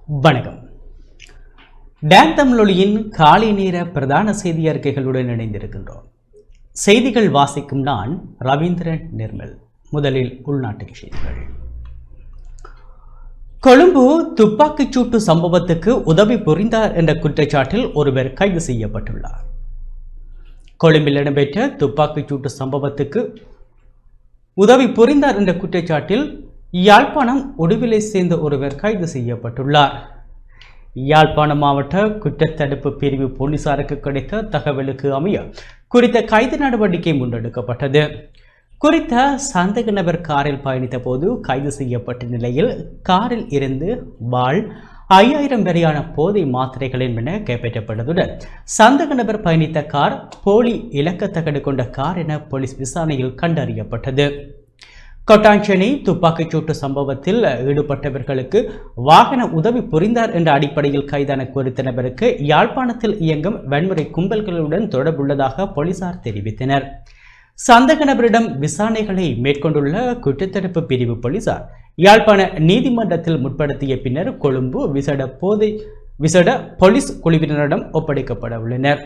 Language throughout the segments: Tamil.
வணக்கம். டான் தமிழொலியின் காலை நேர பிரதான செய்தி அறிக்கைகளுடன் இணைந்திருக்கின்றோம். செய்திகள் வாசிக்கும் நான் ரவீந்திரன் நிர்மல். முதலில் உள்நாட்டு செய்திகள். கொழும்பு துப்பாக்கிச் சூட்டு சம்பவத்துக்கு உதவி புரிந்தார் என்ற குற்றச்சாட்டில் ஒருவர் கைது செய்யப்பட்டுள்ளார். கொழும்பில் இடம்பெற்ற துப்பாக்கிச் சூட்டு சம்பவத்துக்கு உதவி புரிந்தார் என்ற குற்றச்சாட்டில் யாழ்ப்பாணம் உடுவிலை சேர்ந்த ஒருவர் கைது செய்யப்பட்டுள்ளார். யாழ்ப்பாணம் மாவட்ட குற்றத்தடுப்பு பிரிவு போலீசாருக்கு கிடைத்த தகவலுக்கு அமைய குறித்த கைது நடவடிக்கை முன்னெடுக்கப்பட்டது. குறித்த சந்தேக நபர் காரில் பயணித்த போது கைது செய்யப்பட்ட நிலையில் காரில் இருந்து வாள் 5000 வரையான போதை மாத்திரைகள் என கைப்பற்றப்பட்டதுடன் சந்தேக நபர் பயணித்த கார் போலி இலக்கத்தகடு கொண்ட கார் என போலீஸ் விசாரணையில் கண்டறியப்பட்டது. கொட்டாஞ்சேனை துப்பாக்கிச் சூட்டு சம்பவத்தில் ஈடுபட்டவர்களுக்கு வாகன உதவி புரிந்தார் என்ற அடிப்படையில் கைதான குறித்த நபருக்கு யாழ்ப்பாணத்தில் இயங்கும் வன்முறை கும்பல்களுடன் தொடர்புள்ளதாக போலீசார் தெரிவித்தனர். சந்தேக நபரிடம் விசாரணைகளை மேற்கொண்டுள்ள குற்றத்தடுப்பு பிரிவு போலீசார் யாழ்ப்பாண நீதிமன்றத்தில் முற்படுத்திய பின்னர் கொழும்பு விசேட போலீஸ் குழுவினரிடம் ஒப்படைக்கப்பட உள்ளனர்.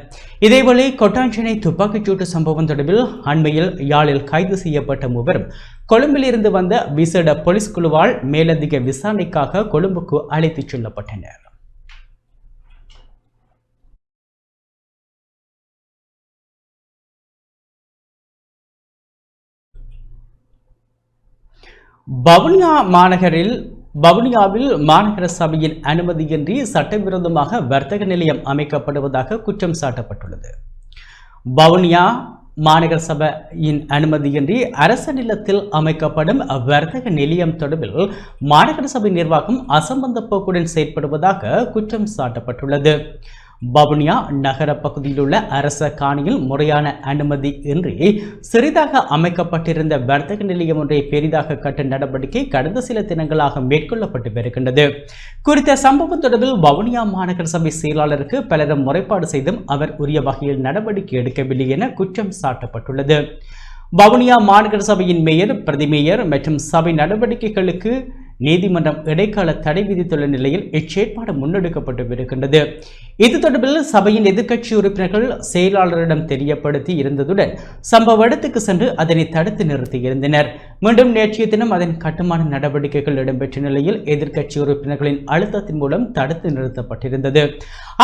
இதேவேளை கொட்டாஞ்சேனை துப்பாக்கிச்சூட்டு சம்பவம் தொடர்பில் அண்மையில் யாழில் கைது செய்யப்பட்ட மூவரும் கொழும்பில் இருந்து வந்த விசேட போலீஸ் குழுவால் மேலதிக விசாரணைக்காக கொழும்புக்கு அழைத்துச் செல்லப்பட்டனர். வவுனியாவில் மாநகர சபையின் அனுமதியின்றி சட்டவிரோதமாக வர்த்தக நிலையம் அமைக்கப்படுவதாக குற்றம் சாட்டப்பட்டுள்ளது. வவுனியா மாநகர சபையின் அனுமதியின்றி அரச நிலத்தில் அமைக்கப்படும் வர்த்தக நிலையம் தொடர்பில் மாநகர சபை நிர்வாகம் அசம்பந்த போக்குடன் செயற்படுவதாக குற்றம் சாட்டப்பட்டுள்ளது. வவுனியா நகர பகுதியில் உள்ள அரச காணியில் முறையான அனுமதி இன்றி சிறிதாக அமைக்கப்பட்டிருந்த வர்த்தக நிலையம் ஒன்றை பெரிதாக கட்டும் நடவடிக்கை கடந்த சில தினங்களாக மேற்கொள்ளப்பட்டு வருகின்றது. குறித்த சம்பவம் தொடர்பில் வவுனியா மாநகர சபை செயலாளருக்கு பலரும் முறைப்பாடு செய்தும் அவர் உரிய வகையில் நடவடிக்கை எடுக்கவில்லை என குற்றம் சாட்டப்பட்டுள்ளது. வவுனியா மாநகர சபையின் மேயர், பிரதி மேயர் மற்றும் சபை நடவடிக்கைகளுக்கு நீதிமன்றம் இடைக்கால தடை விதித்துள்ள நிலையில் இச்செயற்பாடு முன்னெடுக்கப்பட்டு வருகின்றது. இது தொடர்பில் சபையின் எதிர்க்கட்சி உறுப்பினர்கள் செயலாளரிடம் தெரியப்படுத்தி இருந்ததுடன் சம்பவ இடத்துக்கு சென்று அதனை தடுத்து நிறுத்தியிருந்தனர். மீண்டும் நேற்றைய தினம் அதன் கட்டுமான நடவடிக்கைகள் இடம்பெற்ற நிலையில் எதிர்க்கட்சி உறுப்பினர்களின் அழுத்தத்தின் மூலம் தடுத்து நிறுத்தப்பட்டிருந்தது.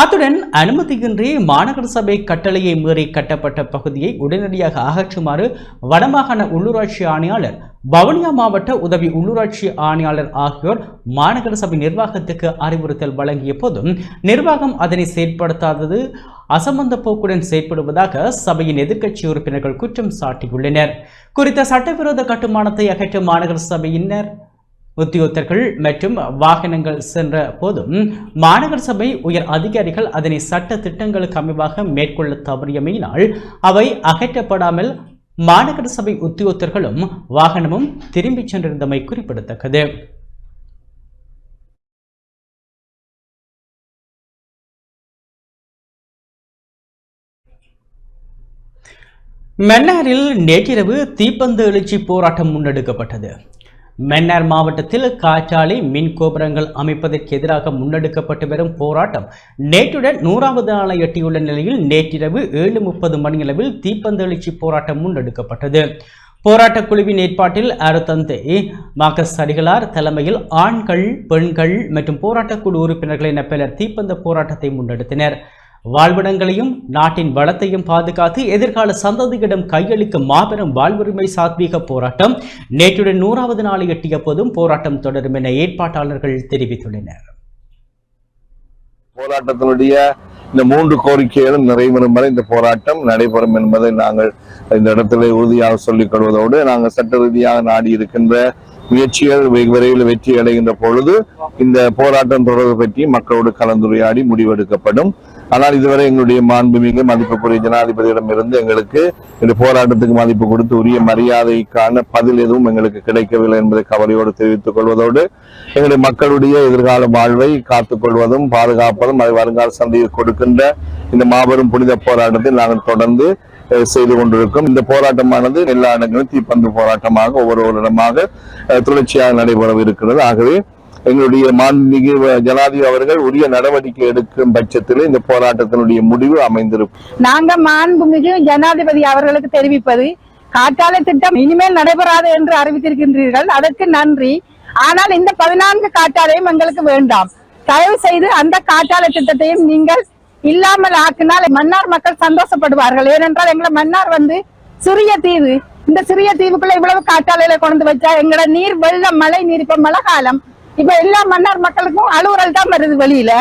அத்துடன் அனுமதியின்றி மாநகர சபை கட்டளையை மீறி கட்டப்பட்ட பகுதியை உடனடியாக அகற்றுமாறு வடமாகாண உள்ளூராட்சி ஆணையாளர், வவுனியா மாவட்ட உதவி உள்ளூராட்சி ஆணையாளர் ஆகியோர் மாநகர சபை நிர்வாகத்துக்கு அறிவுறுத்தல் வழங்கிய போதும் நிர்வாகம் அதனை செயற்படுத்தாதது அசம்பந்த போக்குடன் செயற்படுவதாக சபையின் எதிர்க்கட்சி உறுப்பினர்கள் குற்றம் சாட்டியுள்ளனர். குறித்த சட்டவிரோத கட்டுமானத்தை அகற்ற மாநகர சபையினர் உத்தியோகத்தர்கள் மற்றும் வாகனங்கள் சென்ற போதும் மாநகர சபை உயர் அதிகாரிகள் அதனை சட்ட திட்டங்களுக்கு அமைவாக மேற்கொள்ள தவறியமையினால் அவை அகற்றப்படாமல் மாநகர சபை உத்தியோகத்தர்களும் வாகனமும் திரும்பிச் சென்றிருந்தமை குறிப்பிடத்தக்கது. மன்னாரில் நேற்றிரவு தீப்பந்த எழுச்சி போராட்டம் முன்னெடுக்கப்பட்டது. மன்னார் மாவட்டத்தில் காற்றாலை மின் கோபுரங்கள் அமைப்பதற்கு எதிராக முன்னெடுக்கப்பட்டு வரும் போராட்டம் நேற்றுடன் 100வது நாளை எட்டியுள்ள நிலையில் நேற்றிரவு 7:30 மணியளவில் தீப்பந்த எழுச்சி போராட்டம் முன்னெடுக்கப்பட்டது. போராட்ட குழுவின் ஏற்பாட்டில் அருத்தந்தை மார்க்கஸ் அடிகளார் தலைமையில் ஆண்கள், பெண்கள் மற்றும் போராட்டக்குழு உறுப்பினர்கள் என பலர் தீப்பந்த போராட்டத்தை முன்னெடுத்தனர். வாழ்விடங்களையும் நாட்டின் வளத்தையும் பாதுகாத்து எதிர்கால சந்ததியிடம் கையளிக்கும் மாபெரும் வாழ்வுரிமை சாத்வீக போராட்டம் நேற்றுடன் 100வது நாளை எட்டிய போதும் போராட்டம் தொடரும் என ஏற்பாட்டாளர்கள் தெரிவித்துள்ளனர். போராட்டத்தினுடைய இந்த 3 கோரிக்கைகளும் நிறைவேறும் வரை இந்த போராட்டம் நடைபெறும் என்பதை நாங்கள் இந்த இடத்துல உறுதியாக சொல்லிக் கொள்வதோடு, நாங்கள் சட்ட ரீதியாக நாடி இருக்கின்ற முயற்சிகள் வெகு விரைவில் வெற்றி அடைகின்ற பொழுது இந்த போராட்டம் தொடர்பு பற்றி மக்களோடு கலந்துரையாடி முடிவெடுக்கப்படும். ஆனால் இதுவரை எங்களுடைய மாண்புமிகு மதிப்புக்குரிய ஜனாதிபதியிடம் இருந்து எங்களுக்கு இந்த போராட்டத்துக்கு மதிப்பு கொடுத்து உரிய மரியாதைக்கான பதில் எதுவும் எங்களுக்கு கிடைக்கவில்லை என்பதை கவலையோடு தெரிவித்துக் கொள்வதோடு, எங்களுடைய மக்களுடைய எதிர்கால வாழ்வை காத்துக் கொள்வதும் பாதுகாப்பதும் அதை வருங்கால சந்தையில் கொடுக்கின்ற இந்த மாபெரும் புனித போராட்டத்தில் நாங்கள் தொடர்ந்து செய்து கொண்டிருக்கும். இந்த போராட்டமானது எல்லா இடங்களும் தீப்பந்து போராட்டமாக ஒவ்வொரு இடமாக தொடர்ச்சியாக நடைபெற இருக்கிறது. ஆகவே எங்களுடைய மாண்புமிகு ஜனாதிபதி அவர்கள் உரிய நடவடிக்கை எடுக்கும் பட்சத்தில் இந்த போராட்டத்தினுடைய முடிவு அமைந்திருக்கும். நாங்க மாண்புமிகு ஜனாதிபதி அவர்களுக்கு தெரிவிப்பது, காற்றாலை திட்டம் இனிமேல் நடைபெறாது என்று அறிவித்திருக்கின்றீர்கள், அதற்கு நன்றி. ஆனால் இந்த 14 காற்றாலையும் எங்களுக்கு வேண்டாம். தயவு செய்து அந்த காற்றாலை திட்டத்தையும் நீங்கள் இல்லாமல் ஆக்கினால் மன்னார் மக்கள் சந்தோஷப்படுவார்கள். ஏனென்றால் எங்களை மன்னார் சிறிய தீவு, இந்த சிறிய தீவுக்குள்ள இவ்வளவு காற்றாலையில கொண்டு வச்சா எங்களோட நீர் வெள்ளம், மழை நீர், இப்ப மழை காலம், இப்ப எல்லா மன்னார் மக்களுக்கும் அலுவலல் தான் வருது வெளியில.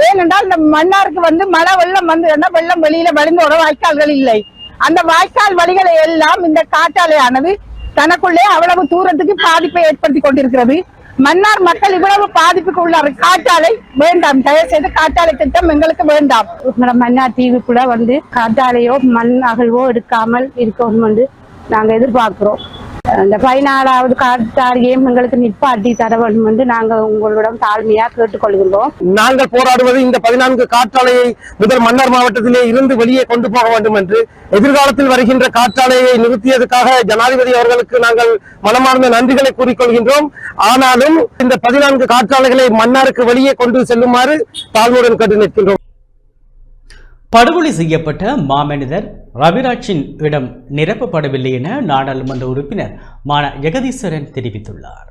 ஏனென்றால் இந்த மன்னாருக்கு மழை வெள்ளம் வெள்ளம் வெளியில வழிந்தோட வாய்க்கால்கள் இல்லை. அந்த வாய்க்கால் வழிகளை எல்லாம் இந்த காற்றாலையானது தனக்குள்ளே அவ்வளவு தூரத்துக்கு பாதிப்பை ஏற்படுத்தி கொண்டிருக்கிறது. மன்னார் மக்கள் இவ்வளவு பாதிப்புக்கு உள்ளார். காற்றாலை வேண்டாம், தயவு செய்து காற்றாலை திட்டம் எங்களுக்கு வேண்டாம். மன்னார் தீவுக்குள்ள காற்றாலையோ மண் அகழ்வோ எடுக்காமல் இருக்கணும் என்று நாங்க எதிர்பார்க்கிறோம். இந்த 14வது காற்றாலையும் எங்களுக்கு நிப்பாட்டி தர வேண்டும் என்று நாங்கள் உங்களிடம் தாழ்மையா கேட்டுக்கொள்கின்றோம். நாங்கள் போராடுவது இந்த 14 காற்றாலையை முதல் மன்னார் மாவட்டத்திலே இருந்து வெளியே கொண்டு போக வேண்டும் என்று, எதிர்காலத்தில் வருகின்ற காற்றாலையை நிறுத்தியதுக்காக ஜனாதிபதி அவர்களுக்கு நாங்கள் மனமார்ந்த நன்றிகளை கூறிக்கொள்கின்றோம். ஆனாலும் இந்த 14 காற்றாலைகளை மன்னாருக்கு வெளியே கொண்டு செல்லுமாறு தாழ்மையுடன் கேட்டு நிற்கின்றோம். படுகொலை செய்யப்பட்ட மாமனிதர் ரவிராஜின் இடம் நிரப்பப்படவில்லை என நாடாளுமன்ற உறுப்பினர் மான ஜெகதீஸ்வரன் தெரிவித்துள்ளார்.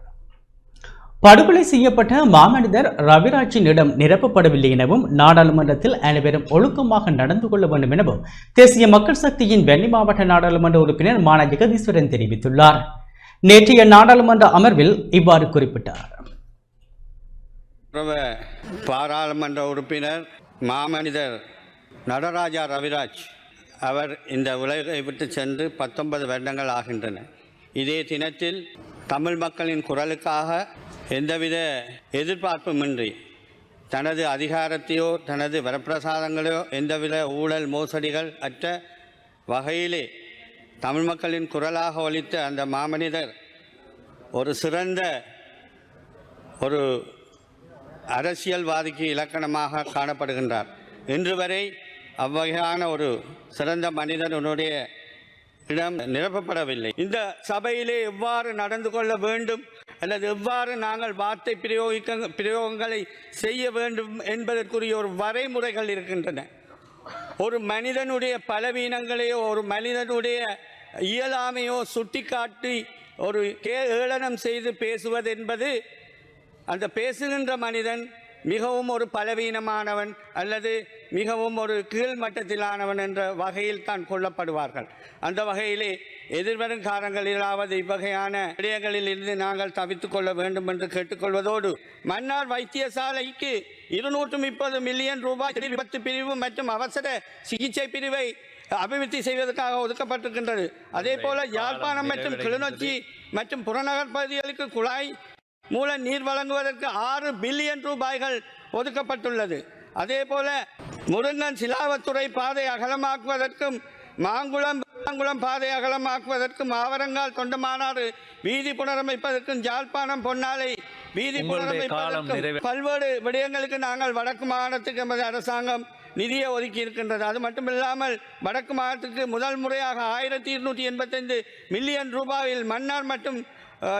படுகொலை செய்யப்பட்ட மாமனிதர் ரவிராஜின் இடம் நிரப்பப்படவில்லை எனவும், நாடாளுமன்றத்தில் அனைவரும் ஒழுக்கமாக நடந்து கொள்ள வேண்டும் எனவும் தேசிய மக்கள் சக்தியின் வெண்ணி மாவட்ட நாடாளுமன்ற உறுப்பினர் மான ஜெகதீஸ்வரன் தெரிவித்துள்ளார். நேற்றைய நாடாளுமன்ற அமர்வில் இவ்வாறு குறிப்பிட்டார். பாராளுமன்ற உறுப்பினர் மாமனிதர் நடராஜா ரவிராஜ் அவர் இந்த உலகை விட்டு சென்று 19 வருடங்கள் ஆகின்றன. இதே தினத்தில் தமிழ் மக்களின் குரலுக்காக எந்தவித எதிர்பார்ப்புமின்றி தனது அதிகாரத்தையோ தனது வரப்பிரசாதங்களையோ எந்தவித ஊழல் மோசடிகள் அற்ற வகையிலே தமிழ் மக்களின் குரலாக ஒலித்த அந்த மாமனிதர் ஒரு சிறந்த ஒரு அரசியல்வாதிக்கு இலக்கணமாக காணப்படுகின்றார். இன்று வரை அவ்வகையான ஒரு சிறந்த மனிதனுடைய இடம் நிரப்பப்படவில்லை. இந்த சபையிலே எவ்வாறு நடந்து கொள்ள வேண்டும் அல்லது எவ்வாறு நாங்கள் வார்த்தை பிரயோகங்களை செய்ய வேண்டும் என்பதற்குரிய ஒரு வரைமுறைகள் இருக்கின்றன. ஒரு மனிதனுடைய பலவீனங்களையோ ஒரு மனிதனுடைய இயலாமையோ சுட்டிக்காட்டி ஒரு ஏளனம் செய்து பேசுவது என்பது அந்த பேசுகின்ற மனிதன் மிகவும் ஒரு பலவீனமானவன் அல்லது மிகவும் ஒரு கீழ்மட்டத்திலானவன் என்ற வகையில் தான் கொள்ளப்படுவார்கள். அந்த வகையிலே எதிர்வரும் காலங்களிலாவது இவ்வகையான விடயங்களில் இருந்து நாங்கள் தவித்துக் கொள்ள வேண்டும் என்று கேட்டுக்கொள்வதோடு, மன்னார் வைத்தியசாலைக்கு 230 மில்லியன் ரூபாய் விபத்து பிரிவு மற்றும் அவசர சிகிச்சை பிரிவை அபிவிருத்தி செய்வதற்காக ஒதுக்கப்பட்டிருக்கின்றது. அதே போல யாழ்ப்பாணம் மற்றும் கிளிநொச்சி மற்றும் புறநகர் பகுதிகளுக்கு குழாய் மூல நீர் வழங்குவதற்கு 6 பில்லியன் ரூபாய்கள் ஒதுக்கப்பட்டுள்ளது. அதே போல முருங்கன் சிலாவத்துறை பாதை அகலமாக்குவதற்கும் மாங்குளம் பாதை அகலமாக்குவதற்கும் ஆவரங்கால் தொண்டமானாறு வீதி புனரமைப்பதற்கும் ஜாழ்ப்பாணம் பொன்னாலை வீதி புனரமைப்பதற்கும் பல்வேறு விடயங்களுக்கு நாங்கள் வடக்கு மாகாணத்துக்கு எமது அரசாங்கம் நிதியை ஒதுக்கி இருக்கின்றது. அது மட்டுமில்லாமல் வடக்கு மாகாணத்துக்கு முதல் முறையாக 1285 மில்லியன் ரூபாயில் மன்னார் மற்றும்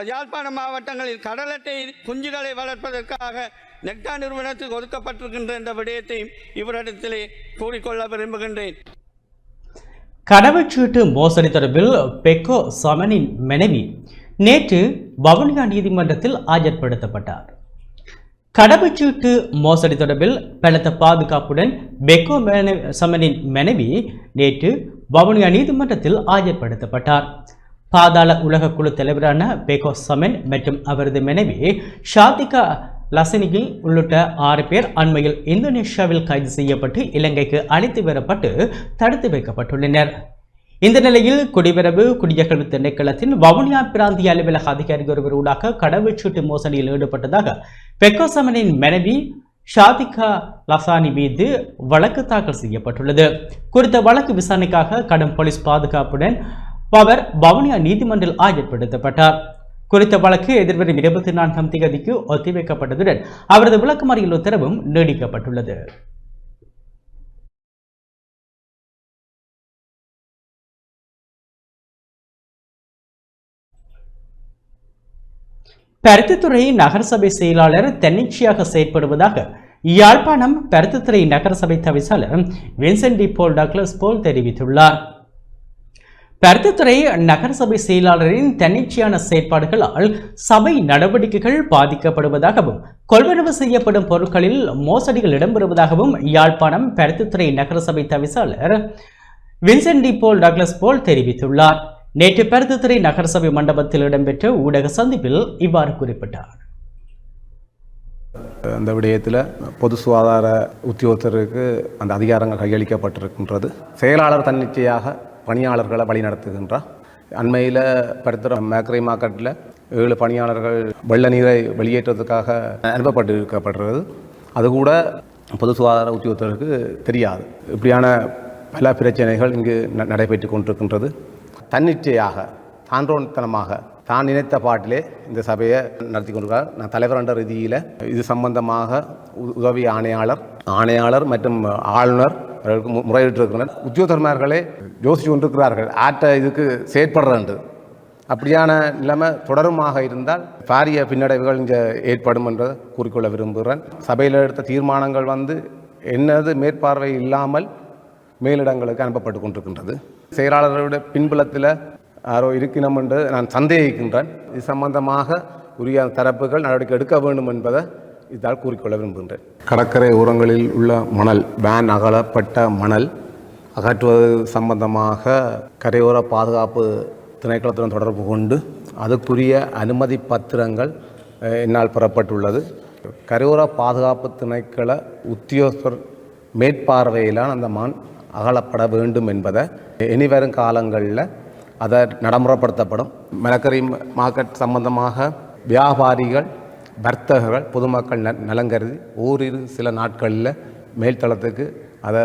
யாழ்ப்பாண மாவட்டங்களில் கடல் அட்டை குஞ்சுகளை வளர்ப்பதற்காக நெக்டா நிறுவனத்துக்கு ஒதுக்கப்பட்டிருக்கின்ற இந்த விடயத்தையும் இவரிடத்திலே கூறிக்கொள்ள விரும்புகின்றேன். கடவுச்சீட்டு மோசடி தொடர்பில் பெக்கோ சமனின் மனைவி நேற்று வவுனியா நீதிமன்றத்தில் ஆஜர்படுத்தப்பட்டார். கடவுச்சீட்டு மோசடி தொடர்பில் பலத்த பாதுகாப்புடன் பெக்கோ சமனின் மனைவி நேற்று வவுனியா நீதிமன்றத்தில் ஆஜர்படுத்தப்பட்டார். பாதாள உலக குழு தலைவரான பெக்கோ சமன் மற்றும் அவரது மனைவி ஷாதிகா லசனிகி உள்ளிட்ட 6 பேர் அண்மையில் இந்தோனேஷியாவில் கைது செய்யப்பட்டு இலங்கைக்கு அழைத்து வரப்பட்டு தடுத்து வைக்கப்பட்டுள்ளனர். இந்த நிலையில் குடிவரவு குடியகல்வு திணைக்களத்தின் வவுனியா பிராந்திய அலுவலக அதிகாரி ஒருவர் ஊடாக கடவுச்சீட்டு மோசடியில் ஈடுபட்டதாக பெக்கோ சமனின் மனைவி ஷாதிகா லசானி மீது வழக்கு தாக்கல் செய்யப்பட்டுள்ளது. குறித்த வழக்கு விசாரணைக்காக கடும் போலீஸ் பாதுகாப்புடன் அவர் வவுனியா நீதிமன்றில் ஆஜர்படுத்தப்பட்டார். குறித்த வழக்கு எதிர்வரும் 24ஆம் தேதிக்கு ஒத்திவைக்கப்பட்டதுடன் அவரது விளக்கமறியல் உத்தரவும் நீடிக்கப்பட்டுள்ளது. பருத்தித்துறை நகரசபை செயலாளர் தன்னிச்சையாக செயற்படுவதாக யாழ்ப்பாணம் பருத்தித்துறை நகரசபை தவிசாளர் வின்சென்ட் டி போல் டக்ளஸ் போல் தெரிவித்துள்ளார். பருத்தித்துறை நகரசபை செயலாளரின் தன்னிச்சையான செயற்பாடுகளால் சபை நடவடிக்கைகள் பாதிக்கப்படுவதாகவும் கொள்வனவு செய்யப்படும் பொருட்களில் மோசடிகள் இடம்பெறுவதாகவும் யாழ்ப்பாணம் பருத்தித்துறை நகரசபை தவிசாளர் வின்சென்ட் டி போல் டக்ளஸ் போல் தெரிவித்துள்ளார். நேற்று பருத்தித்துறை நகரசபை மண்டபத்தில் இடம்பெற்ற ஊடக சந்திப்பில் இவ்வாறு குறிப்பிட்டார். அந்த விடயத்தில் பொது சுகாதார உத்தியோகத்தருக்கு அந்த அதிகாரங்கள் கையளிக்கப்பட்டிருக்கின்றது. செயலாளர் தன்னிச்சையாக பணியாளர்களை வழிநடத்துகின்றார். அண்மையில் பருத்தித்துறை மேக்கரை மார்க்கெட்டில் 7 பணியாளர்கள் வெள்ள நீரை வெளியேற்றுவதற்காக அனுப்பப்பட்டிருக்கப்படுறது. அது கூட பொது சுகாதார உத்தியோகத்தருக்கு தெரியாது. இப்படியான பல பிரச்சனைகள் இங்கு நடைபெற்று கொண்டிருக்கின்றது. தன்னிச்சையாக தான்றோன்தனமாக தான் நினைத்த பாட்டிலே இந்த சபையை நடத்தி கொண்டிருக்கிறார். நான் தலைவர் என்ற ரீதியில் இது சம்பந்தமாக உதவி ஆணையாளர் மற்றும் ஆளுநர் அவர்களுக்கு முறையிட்டிருக்கிறார். உத்தியோகத்தர்மார்களே யோசித்து கொண்டிருக்கிறார்கள் ஆற்ற இதுக்கு செயற்படுறது. அப்படியான நிலைமை தொடருமாக இருந்தால் பாரிய பின்னடைவுகள் இங்கே ஏற்படும் என்று கூறிக்கொள்ள விரும்புகிறேன். சபையில் எடுத்த தீர்மானங்கள் என்னது மேற்பார்வை இல்லாமல் மேலிடங்களுக்கு அனுப்பப்பட்டு கொண்டிருக்கின்றது. செயலாளர்களுடைய பின்புலத்தில் யாரோ இருக்கணும் என்று நான் சந்தேகிக்கின்றேன். இது சம்பந்தமாக உரிய தரப்புகள் நடவடிக்கை எடுக்க வேண்டும் என்பதை இதால் கூறிக்கொள்ள விரும்புகின்றேன். கடற்கரை ஓரங்களில் உள்ள மணல் வேன் அகலப்பட்ட மணல் அகற்றுவது சம்பந்தமாக கரையோர பாதுகாப்பு திணைக்களத்துடன் தொடர்பு கொண்டு அதுக்குரிய அனுமதி பத்திரங்கள் என்னால் பெறப்பட்டுள்ளது. கரையோர பாதுகாப்பு திணைக்கள உத்தியோகஸ்தர் மேற்பார்வையிலான அந்த மண் அகலப்பட வேண்டும் என்பதை இனிவரும் காலங்களில் அதை நடைமுறைப்படுத்தப்படும். மரக்கறி மார்க்கெட் சம்பந்தமாக வியாபாரிகள் வர்த்தகர்கள் பொதுமக்கள் நலங்கருதி ஓரிரு சில நாட்களில் மேல்தளத்துக்கு அதை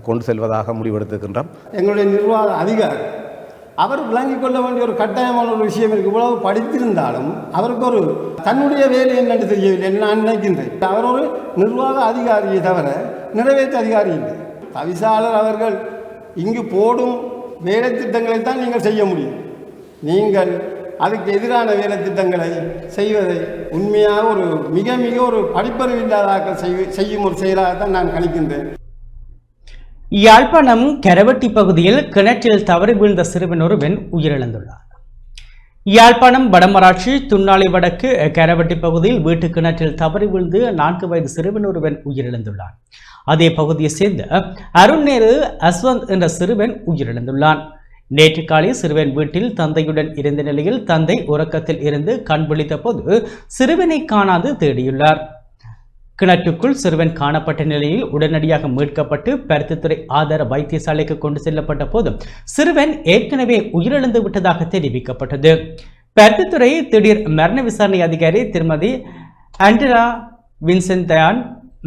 கொண்டு செல்வதாக முடிவெடுத்துக்கின்றோம். எங்களுடைய நிர்வாக அதிகாரி அவர் விளங்கிக் கொள்ள வேண்டிய ஒரு கட்டாயமான ஒரு விஷயம் இருக்குது. இவ்வளவு படித்திருந்தாலும் அவருக்கு ஒரு தன்னுடைய வேலை என்னென்று தெரியவில்லை நான் நினைக்கின்றேன். அவர் ஒரு நிர்வாக அதிகாரியை தவிர நிறைவேற்ற அதிகாரி இல்லை. தவிசாளர் அவர்கள் இங்கு போடும் வேலை திட்டங்களை தான் நீங்கள் செய்ய முடியும். நீங்கள் அதுக்கு எதிரான வேலை திட்டங்களை செய்வதை உண்மையாக ஒரு மிக மிக ஒரு படிப்பறிவு இல்லாத செய்யும் ஒரு செயலாகத்தான் நான் கணிக்கின்றேன். யாழ்ப்பாணம் கரவட்டி பகுதியில் கிணற்றில் தவறி வீழ்ந்த சிறுவன் ஒருவன் உயிரிழந்துள்ளார். யாழ்ப்பாணம் வடமராட்சி துன்னாலை வடக்கு கரவட்டி பகுதியில் வீட்டு கிணற்றில் தவறி வீழ்ந்து 4 வயது சிறுவன் ஒருவன் உயிரிழந்துள்ளார். அதே பகுதியை சேர்ந்த அருண்நேரு அஸ்வந்த் என்ற சிறுவன் உயிரிழந்துள்ளான். நேற்று காலை சிறுவன் வீட்டில் தந்தையுடன் இருந்த நிலையில் தந்தை உறக்கத்தில் இருந்து கண் விழித்த போது சிறுவனை காணாது தேடியுள்ளார். கிணற்றுக்குள் சிறுவன் காணப்பட்ட நிலையில் உடனடியாக மீட்கப்பட்டு பருத்தித்துறை ஆதார வைத்தியசாலைக்கு கொண்டு செல்லப்பட்ட போதும் சிறுவன் ஏற்கனவே உயிரிழந்து விட்டதாக தெரிவிக்கப்பட்டது. பருத்தித்துறை திடீர் மரண விசாரணை அதிகாரி திருமதி ஆண்ட்ரா வின்சென்ட்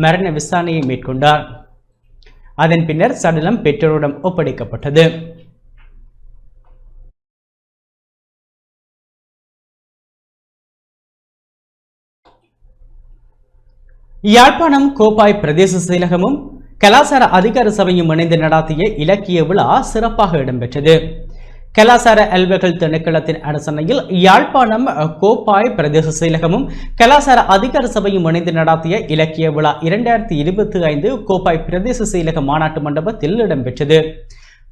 மரண விசாரணையை மேற்கொண்டார். அதன் பின்னர் சடலம் பெற்றோரிடம் ஒப்படைக்கப்பட்டது. யாழ்ப்பாணம் கோப்பாய் பிரதேச செயலகமும் கலாசார அதிகார சபையும் இணைந்து நடாத்திய இலக்கிய விழா சிறப்பாக இடம்பெற்றது. கலாசார அலுவல்கள் திணைக்களத்தின் அரசணையில் யாழ்ப்பாணம் கோப்பாய் பிரதேச செயலகமும் கலாசார அதிகார சபையும் இணைந்து நடாத்திய இலக்கிய விழா 2025 கோப்பாய் பிரதேச செயலக மாநாட்டு மண்டபத்தில் இடம்பெற்றது.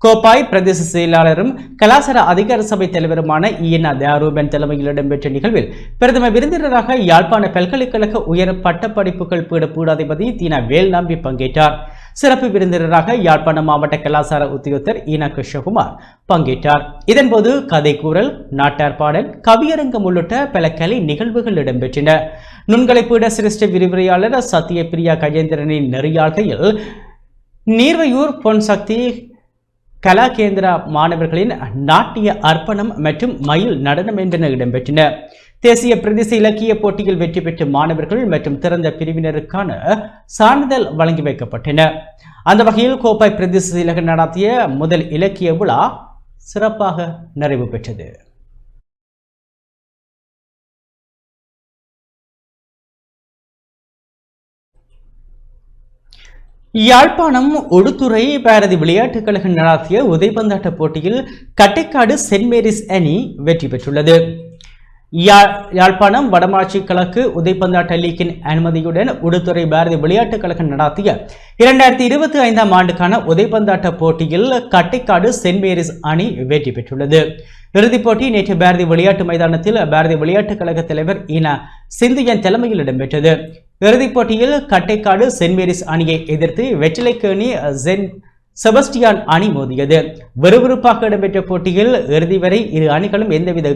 கோப்பாய் பிரதேச செயலாளரும் கலாசார அதிகார சபை தலைவருமான ஈனா தயாரூபன் தலைமையில் இடம்பெற்ற நிகழ்வில் பிரதம விருந்தினராக யாழ்ப்பாண பல்கலைக்கழக உயர் பட்டப்படிப்புகள் பீட பீடாதிபதி தீனா வேல் நம்பி பங்கேற்றார். சிறப்பு விருந்தினராக யாழ்ப்பாணம் மாவட்ட கலாசார உத்தியோகத்தர் ஈனா கிருஷ்ணகுமார் பங்கேற்றார். இதன்போது கதை கூறல், நாட்டார் பாடல், கவியரங்கம் உள்ளிட்ட பல கலை நிகழ்வுகள் இடம்பெற்றன. நுண்கலை பீட சிரேஷ்ட விரிவுரையாளர் சத்திய பிரியா கஜேந்திரனின் நெறியாள்கையில் நீர்வையூர் பொன் சக்தி கலாகேந்திரா மாணவர்களின் நாட்டிய அர்ப்பணம் மற்றும் மயில் நடனம் என்பன இடம்பெற்றன. தேசிய பிரதேச இலக்கிய போட்டியில் வெற்றி பெற்ற மாணவர்கள் மற்றும் திறந்த பிரிவினருக்கான சான்றிதழ் வழங்கி வைக்கப்பட்டன. அந்த வகையில் கோப்பாய் பிரதேச செயலகம் நடத்திய முதல் இலக்கிய விழா சிறப்பாக நிறைவு பெற்றது. யாழ்ப்பாணம் ஒடுத்துறை பாரதி விளையாட்டுக் கழகம் நடாத்திய உதைபந்தாட்ட போட்டியில் கட்டைக்காடு சென்ட் மேரிஸ் அணி வெற்றி பெற்றுள்ளது. யாழ்ப்பாணம் வடமாட்சி கிழக்கு உதைப்பந்தாட்ட லீக்கின் அனுமதியுடன் உடுத்துறை பாரதி விளையாட்டுக் கழகம் நடத்திய 2025 ஆண்டுக்கான உதைப்பந்தாட்ட போட்டியில் கட்டைக்காடு சென்ட் மேரிஸ் அணி வெற்றி பெற்றுள்ளது. இறுதிப் போட்டி நேற்று பாரதி விளையாட்டு மைதானத்தில் பாரதி விளையாட்டுக் கழக தலைவர் இன சிந்தியன் தலைமையில் இடம்பெற்றது. இறுதிப் போட்டியில் கட்டைக்காடு சென்ட் மேரிஸ் அணியை எதிர்த்து வெற்றிலைக்கேணி செபஸ்டியான் அணி மோதியது. விறுவிறுப்பாக இடம்பெற்ற போட்டியில் இறுதி வரை இரு அணிகளும் எந்தவித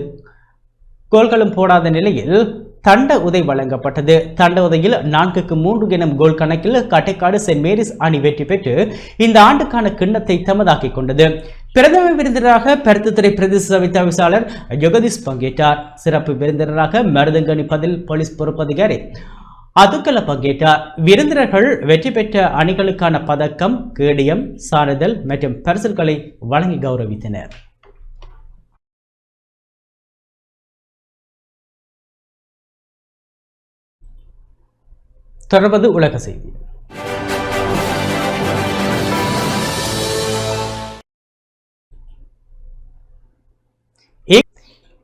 கோல்களும் போடாத நிலையில் தண்ட உதை வழங்கப்பட்டது. தண்ட உதையில் 4-3 எனும் கோல் கணக்கில் கட்டைக்காடு சென்ட் மேரிஸ் அணி வெற்றி பெற்று இந்த ஆண்டுக்கான கிண்ணத்தை தமதாக்கிக் கொண்டது. பிரதம விருந்தினராக பருத்தித்துறை பிரதேச சபை தவிசாளர் ஜெகதீஷ் பங்கேற்றார். சிறப்பு விருந்தினராக மருதங்கனி பதில் போலீஸ் பொறுப்பதிகாரி அதுக்கல பங்கேற்றார். விருந்தினர்கள் வெற்றி பெற்ற அணிகளுக்கான பதக்கம், கேடயம், சான்றிதழ் மற்றும் பரிசுகளை வழங்கி கௌரவித்தனர். தொடர்வது உலக செய்தி.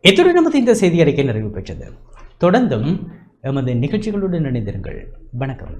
இத்துடன் நமது இந்த செய்தி அறிக்கை நிறைவு பெற்றது. தொடர்ந்தும் எமது நிகழ்ச்சிகளுடன் இணைந்திருங்கள். வணக்கம்.